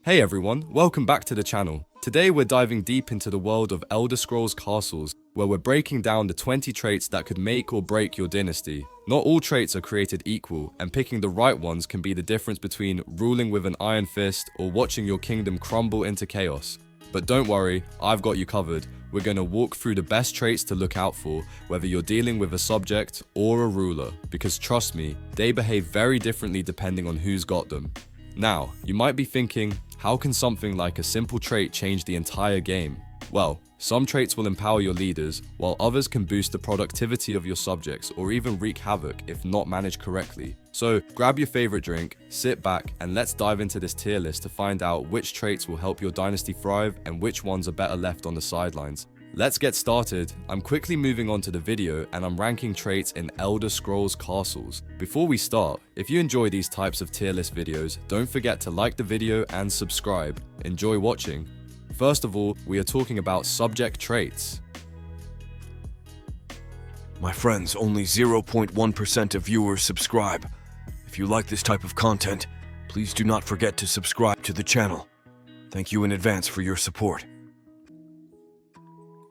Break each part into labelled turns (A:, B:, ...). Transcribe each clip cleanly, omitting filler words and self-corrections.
A: Hey everyone, welcome back to the channel. Today we're diving deep into the world of Elder Scrolls Castles, where we're breaking down the 20 traits that could make or break your dynasty. Not all traits are created equal, and picking the right ones can be the difference between ruling with an iron fist or watching your kingdom crumble into chaos. But don't worry, I've got you covered. We're going to walk through the best traits to look out for, whether you're dealing with a subject or a ruler, because trust me, they behave very differently depending on who's got them. Now, you might be thinking, how can something like a simple trait change the entire game? Well, some traits will empower your leaders, while others can boost the productivity of your subjects or even wreak havoc if not managed correctly. So grab your favorite drink, sit back, and let's dive into this tier list to find out which traits will help your dynasty thrive and which ones are better left on the sidelines. Let's get started. I'm quickly moving on to the video and I'm ranking traits in Elder Scrolls Castles. Before we start, if you enjoy these types of tier list videos, don't forget to like the video and subscribe. Enjoy watching. First of all, we are talking about subject traits.
B: My friends, only 0.1% of viewers subscribe. If you like this type of content, please do not forget to subscribe to the channel. Thank you in advance for your support.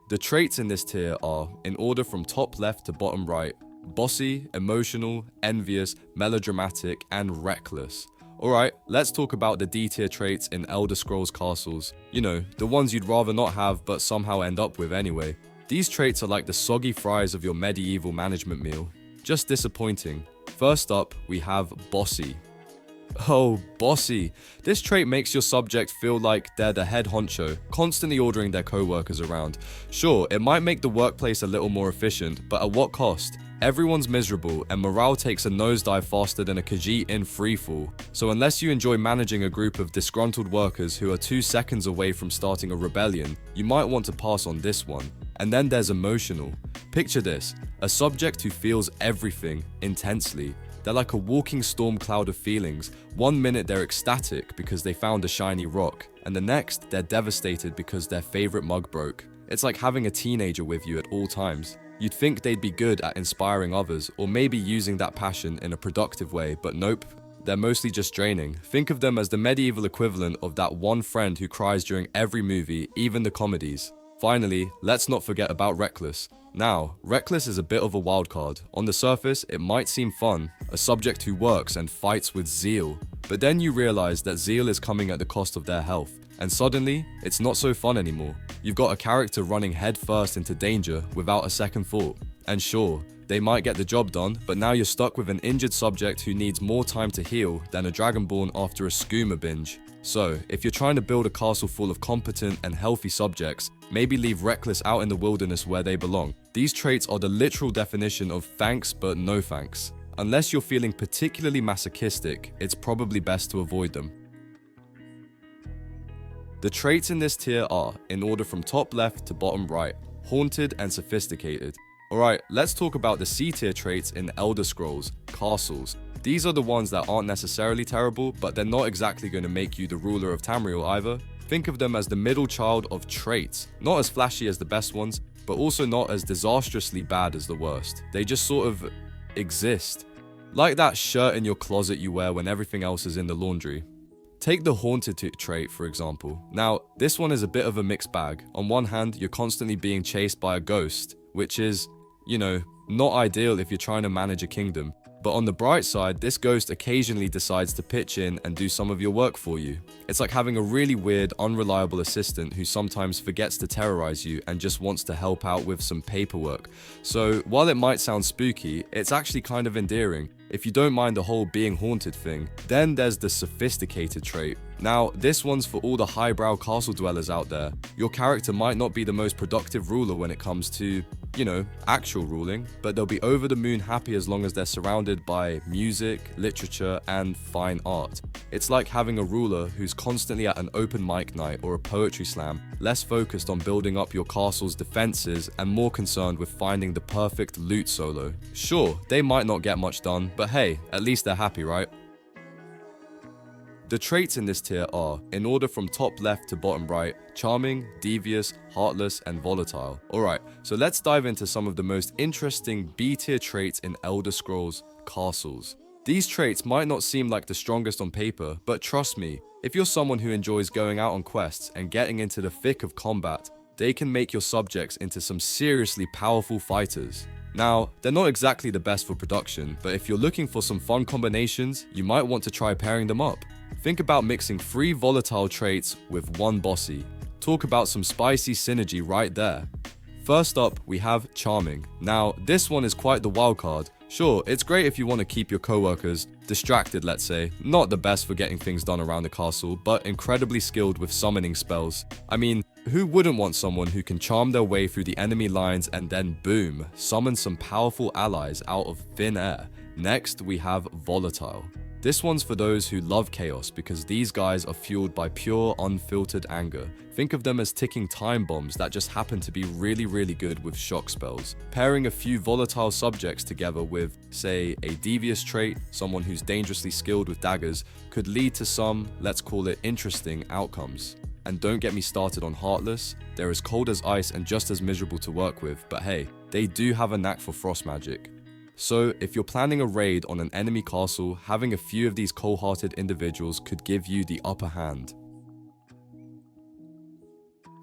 A: The traits in this tier are, in order from top left to bottom right, bossy, emotional, envious, melodramatic, and reckless. Alright, let's talk about the D tier traits in Elder Scrolls Castles. You know, the ones you'd rather not have but somehow end up with anyway. These traits are like the soggy fries of your medieval management meal. Just disappointing. First up, we have bossy. Oh, bossy. This trait makes your subject feel like they're the head honcho, constantly ordering their co-workers around. Sure, it might make the workplace a little more efficient, but at what cost? Everyone's miserable and morale takes a nosedive faster than a Khajiit in freefall. So unless you enjoy managing a group of disgruntled workers who are 2 seconds away from starting a rebellion, you might want to pass on this one. And then there's emotional. Picture this, a subject who feels everything intensely. They're like a walking storm cloud of feelings. One minute they're ecstatic because they found a shiny rock, and the next they're devastated because their favorite mug broke. It's like having a teenager with you at all times. You'd think they'd be good at inspiring others, or maybe using that passion in a productive way, but nope. They're mostly just draining. Think of them as the medieval equivalent of that one friend who cries during every movie, even the comedies. Finally, let's not forget about reckless. Now, reckless is a bit of a wild card. On the surface, it might seem fun, a subject who works and fights with zeal. But then you realize that zeal is coming at the cost of their health. And suddenly, it's not so fun anymore. You've got a character running headfirst into danger without a second thought. And sure, they might get the job done, but now you're stuck with an injured subject who needs more time to heal than a dragonborn after a skooma binge. So, if you're trying to build a castle full of competent and healthy subjects, maybe leave reckless out in the wilderness where they belong. These traits are the literal definition of thanks but no thanks. Unless you're feeling particularly masochistic, it's probably best to avoid them. The traits in this tier are, in order from top left to bottom right, haunted and sophisticated. Alright, let's talk about the C tier traits in Elder Scrolls Castles. These are the ones that aren't necessarily terrible, but they're not exactly going to make you the ruler of Tamriel either. Think of them as the middle child of traits, not as flashy as the best ones, but also not as disastrously bad as the worst. They just sort of exist. Like that shirt in your closet you wear when everything else is in the laundry. Take the haunted trait, for example. Now, this one is a bit of a mixed bag. On one hand, you're constantly being chased by a ghost, which is, you know, not ideal if you're trying to manage a kingdom. But on the bright side, this ghost occasionally decides to pitch in and do some of your work for you. It's like having a really weird, unreliable assistant who sometimes forgets to terrorize you and just wants to help out with some paperwork. So while it might sound spooky, it's actually kind of endearing. If you don't mind the whole being haunted thing. Then there's the sophisticated trait. Now, this one's for all the highbrow castle dwellers out there. Your character might not be the most productive ruler when it comes to, you know, actual ruling, but they'll be over the moon happy as long as they're surrounded by music, literature, and fine art. It's like having a ruler who's constantly at an open mic night or a poetry slam, less focused on building up your castle's defenses and more concerned with finding the perfect loot solo. Sure, they might not get much done, but hey, at least they're happy, right? The traits in this tier are, in order from top left to bottom right, charming, devious, heartless, and volatile. Alright, so let's dive into some of the most interesting B tier traits in Elder Scrolls Castles. These traits might not seem like the strongest on paper, but trust me, if you're someone who enjoys going out on quests and getting into the thick of combat, they can make your subjects into some seriously powerful fighters. Now, they're not exactly the best for production, but if you're looking for some fun combinations, you might want to try pairing them up. Think about mixing 3 volatile traits with 1 bossy. Talk about some spicy synergy right there. First up, we have Charming. Now, this one is quite the wild card. Sure, it's great if you want to keep your coworkers distracted, let's say. Not the best for getting things done around the castle, but incredibly skilled with summoning spells. I mean, who wouldn't want someone who can charm their way through the enemy lines and then boom, summon some powerful allies out of thin air? Next, we have Volatile. This one's for those who love chaos because these guys are fueled by pure, unfiltered anger. Think of them as ticking time bombs that just happen to be really good with shock spells. Pairing a few volatile subjects together with, say, a devious trait, someone who's dangerously skilled with daggers, could lead to some, let's call it, interesting outcomes. And don't get me started on Heartless. They're as cold as ice and just as miserable to work with, but hey, they do have a knack for frost magic. So, if you're planning a raid on an enemy castle, having a few of these cold-hearted individuals could give you the upper hand.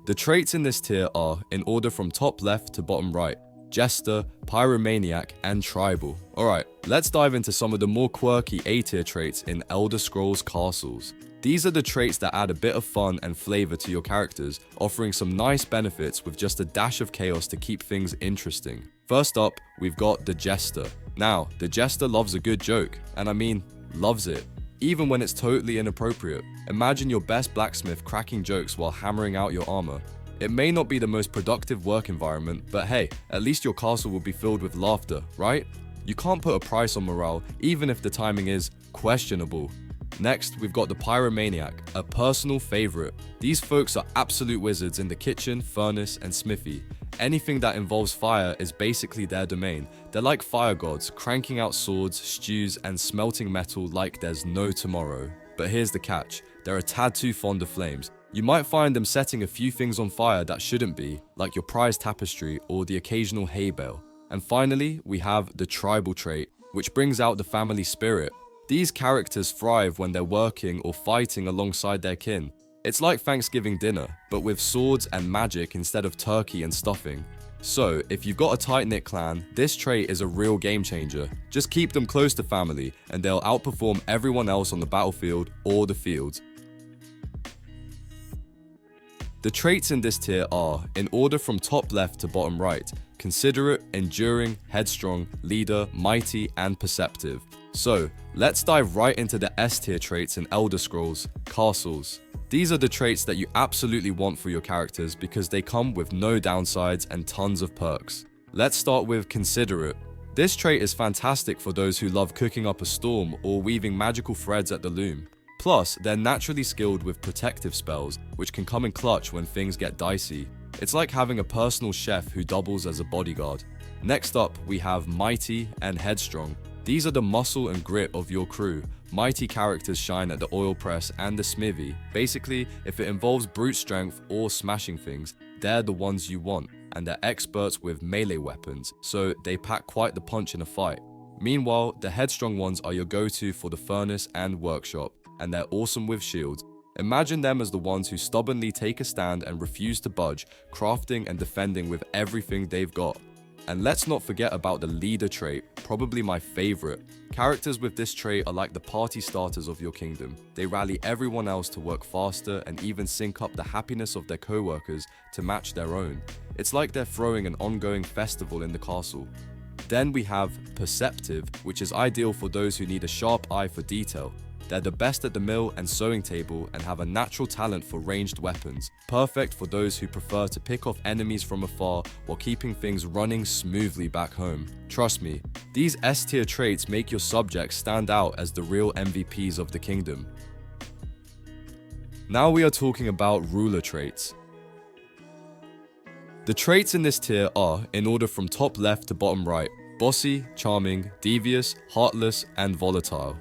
A: The traits in this tier are, in order from top left to bottom right, Jester, Pyromaniac, and Tribal. Alright, let's dive into some of the more quirky A-tier traits in Elder Scrolls Castles. These are the traits that add a bit of fun and flavor to your characters, offering some nice benefits with just a dash of chaos to keep things interesting. First up, we've got the Jester. Now, the Jester loves a good joke, and I mean, loves it, even when it's totally inappropriate. Imagine your best blacksmith cracking jokes while hammering out your armor. It may not be the most productive work environment, but hey, at least your castle will be filled with laughter, right? You can't put a price on morale, even if the timing is questionable. Next, we've got the Pyromaniac, a personal favorite. These folks are absolute wizards in the kitchen, furnace, and smithy. Anything that involves fire is basically their domain. They're like fire gods, cranking out swords, stews, and smelting metal like there's no tomorrow. But here's the catch, they're a tad too fond of flames. You might find them setting a few things on fire that shouldn't be, like your prized tapestry or the occasional hay bale. And finally, we have the Tribal trait, which brings out the family spirit. These characters thrive when they're working or fighting alongside their kin. It's like Thanksgiving dinner, but with swords and magic instead of turkey and stuffing. So, if you've got a tight-knit clan, this trait is a real game changer. Just keep them close to family, and they'll outperform everyone else on the battlefield or the fields. The traits in this tier are, in order from top left to bottom right, Considerate, Enduring, Headstrong, Leader, Mighty, and Perceptive. So, let's dive right into the S tier traits in Elder Scrolls Castles. These are the traits that you absolutely want for your characters because they come with no downsides and tons of perks. Let's start with Considerate. This trait is fantastic for those who love cooking up a storm or weaving magical threads at the loom. Plus, they're naturally skilled with protective spells, which can come in clutch when things get dicey. It's like having a personal chef who doubles as a bodyguard. Next up, we have Mighty and Headstrong. These are the muscle and grit of your crew. Mighty characters shine at the oil press and the smithy. Basically, if it involves brute strength or smashing things, they're the ones you want, and they're experts with melee weapons, so they pack quite the punch in a fight. Meanwhile, the Headstrong ones are your go-to for the furnace and workshop, and they're awesome with shields. Imagine them as the ones who stubbornly take a stand and refuse to budge, crafting and defending with everything they've got. And let's not forget about the Leader trait, probably my favorite. Characters with this trait are like the party starters of your kingdom. They rally everyone else to work faster and even sync up the happiness of their co-workers to match their own. It's like they're throwing an ongoing festival in the castle. Then we have Perceptive, which is ideal for those who need a sharp eye for detail. They're the best at the mill and sewing table and have a natural talent for ranged weapons, perfect for those who prefer to pick off enemies from afar while keeping things running smoothly back home. Trust me, these S-tier traits make your subjects stand out as the real MVPs of the kingdom. Now we are talking about ruler traits. The traits in this tier are, in order from top left to bottom right, Bossy, Charming, Devious, Heartless, and Volatile.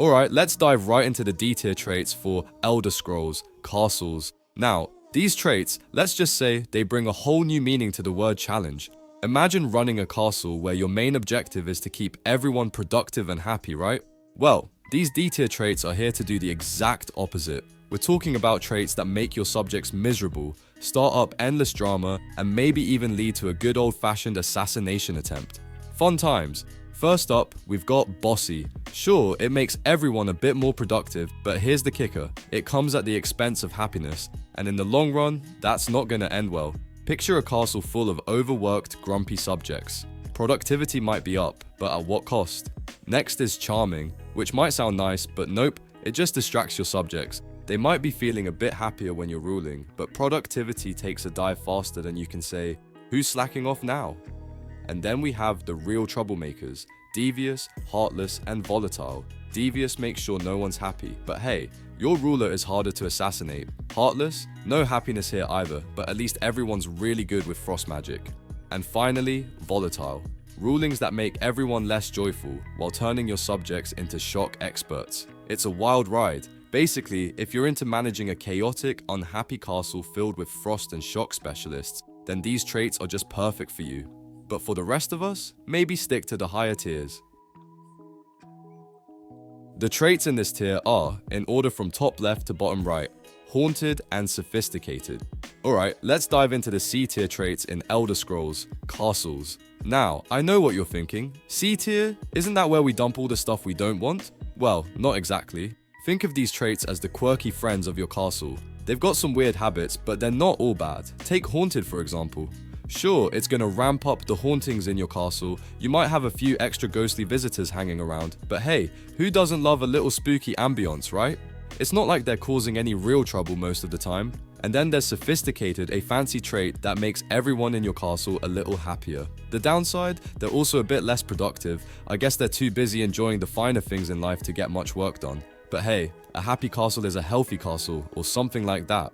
A: Alright, let's dive right into the D tier traits for Elder Scrolls Castles. Now, these traits, let's just say they bring a whole new meaning to the word challenge. Imagine running a castle where your main objective is to keep everyone productive and happy, right? Well, these D tier traits are here to do the exact opposite. We're talking about traits that make your subjects miserable, start up endless drama, and maybe even lead to a good old-fashioned assassination attempt. Fun times. First up, we've got bossy. Sure, it makes everyone a bit more productive, but here's the kicker. It comes at the expense of happiness, and in the long run, that's not gonna end well. Picture a castle full of overworked, grumpy subjects. Productivity might be up, but at what cost? Next is charming, which might sound nice, but nope, it just distracts your subjects. They might be feeling a bit happier when you're ruling, but productivity takes a dive faster than you can say, who's slacking off now? And then we have the real troublemakers, devious, heartless, and volatile. Devious makes sure no one's happy, but hey, your ruler is harder to assassinate. Heartless? No happiness here either, but at least everyone's really good with frost magic. And finally, volatile. Rulings that make everyone less joyful, while turning your subjects into shock experts. It's a wild ride. Basically, if you're into managing a chaotic, unhappy castle filled with frost and shock specialists, then these traits are just perfect for you. But for the rest of us, maybe stick to the higher tiers. The traits in this tier are, in order from top left to bottom right, haunted and sophisticated. Alright, let's dive into the C tier traits in Elder Scrolls, castles. Now, I know what you're thinking. C tier? Isn't that where we dump all the stuff we don't want? Well, not exactly. Think of these traits as the quirky friends of your castle. They've got some weird habits, but they're not all bad. Take haunted for example. Sure, it's gonna ramp up the hauntings in your castle, you might have a few extra ghostly visitors hanging around, but hey, who doesn't love a little spooky ambience, right? It's not like they're causing any real trouble most of the time. And then there's sophisticated, a fancy trait that makes everyone in your castle a little happier. The downside, they're also a bit less productive. I guess they're too busy enjoying the finer things in life to get much work done. But hey, a happy castle is a healthy castle, or something like that.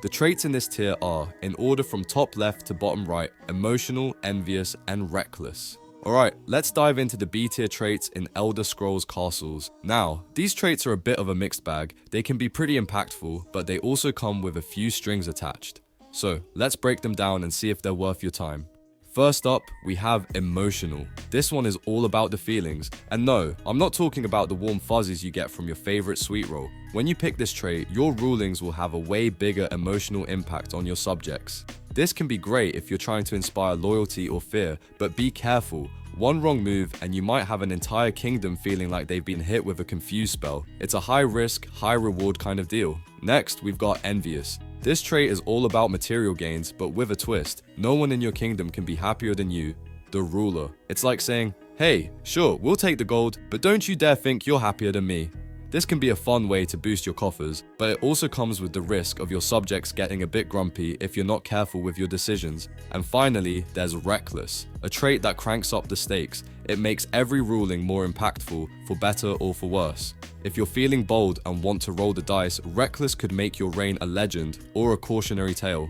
A: The traits in this tier are, in order from top left to bottom right, emotional, envious, and reckless. Alright, let's dive into the B tier traits in Elder Scrolls castles. Now, these traits are a bit of a mixed bag. They can be pretty impactful, but they also come with a few strings attached. So, let's break them down and see if they're worth your time. First up, we have emotional. This one is all about the feelings. And no, I'm not talking about the warm fuzzies you get from your favorite sweet roll. When you pick this trait, your rulings will have a way bigger emotional impact on your subjects. This can be great if you're trying to inspire loyalty or fear, but be careful. One wrong move and you might have an entire kingdom feeling like they've been hit with a confuse spell. It's a high risk, high reward kind of deal. Next, we've got envious. This trait is all about material gains, but with a twist. No one in your kingdom can be happier than you, the ruler. It's like saying, hey, sure, we'll take the gold, but don't you dare think you're happier than me. This can be a fun way to boost your coffers, but it also comes with the risk of your subjects getting a bit grumpy if you're not careful with your decisions. And finally, there's reckless, a trait that cranks up the stakes. It makes every ruling more impactful, for better or for worse. If you're feeling bold and want to roll the dice, reckless could make your reign a legend or a cautionary tale.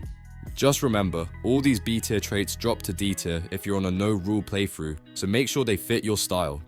A: Just remember, all these B tier traits drop to D tier if you're on a no rule playthrough, so make sure they fit your style.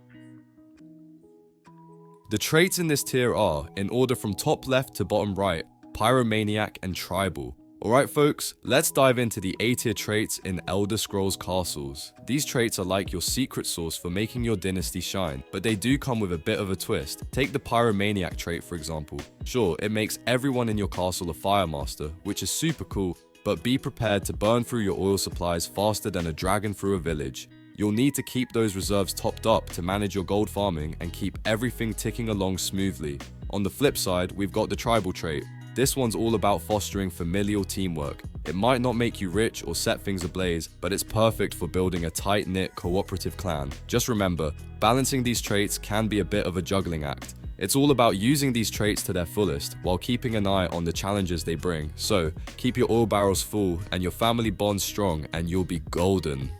A: The traits in this tier are, in order from top left to bottom right, pyromaniac and tribal. Alright folks, let's dive into the A tier traits in Elder Scrolls castles. These traits are like your secret sauce for making your dynasty shine, but they do come with a bit of a twist. Take the pyromaniac trait for example. Sure, it makes everyone in your castle a fire master, which is super cool, but be prepared to burn through your oil supplies faster than a dragon through a village. You'll need to keep those reserves topped up to manage your gold farming and keep everything ticking along smoothly. On the flip side, we've got the tribal trait. This one's all about fostering familial teamwork. It might not make you rich or set things ablaze, but it's perfect for building a tight-knit, cooperative clan. Just remember, balancing these traits can be a bit of a juggling act. It's all about using these traits to their fullest, while keeping an eye on the challenges they bring. So, keep your oil barrels full and your family bonds strong and you'll be golden.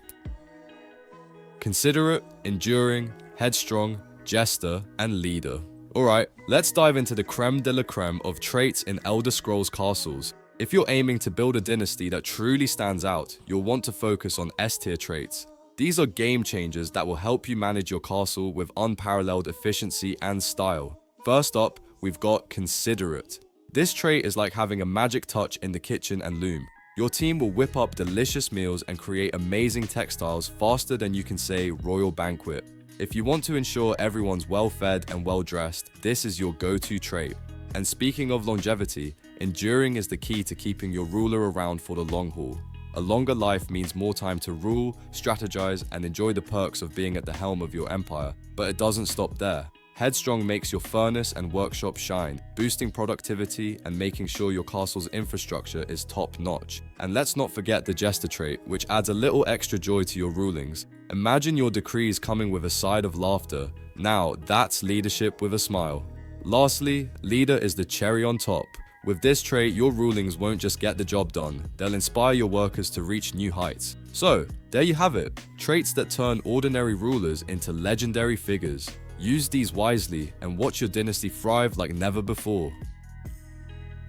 A: Considerate, enduring, headstrong, jester, and leader. Alright, let's dive into the creme de la creme of traits in Elder Scrolls castles. If you're aiming to build a dynasty that truly stands out, you'll want to focus on S tier traits. These are game changers that will help you manage your castle with unparalleled efficiency and style. First up, we've got considerate. This trait is like having a magic touch in the kitchen and loom. Your team will whip up delicious meals and create amazing textiles faster than you can say royal banquet. If you want to ensure everyone's well-fed and well-dressed, this is your go-to trait. And speaking of longevity, enduring is the key to keeping your ruler around for the long haul. A longer life means more time to rule, strategize, and enjoy the perks of being at the helm of your empire. But it doesn't stop there. Headstrong makes your furnace and workshop shine, boosting productivity and making sure your castle's infrastructure is top-notch. And let's not forget the jester trait, which adds a little extra joy to your rulings. Imagine your decrees coming with a side of laughter. Now, that's leadership with a smile. Lastly, leader is the cherry on top. With this trait, your rulings won't just get the job done, they'll inspire your workers to reach new heights. So, there you have it, traits that turn ordinary rulers into legendary figures. Use these wisely and watch your dynasty thrive like never before.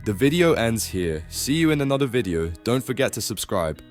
A: The video ends here. See you in another video. Don't forget to subscribe.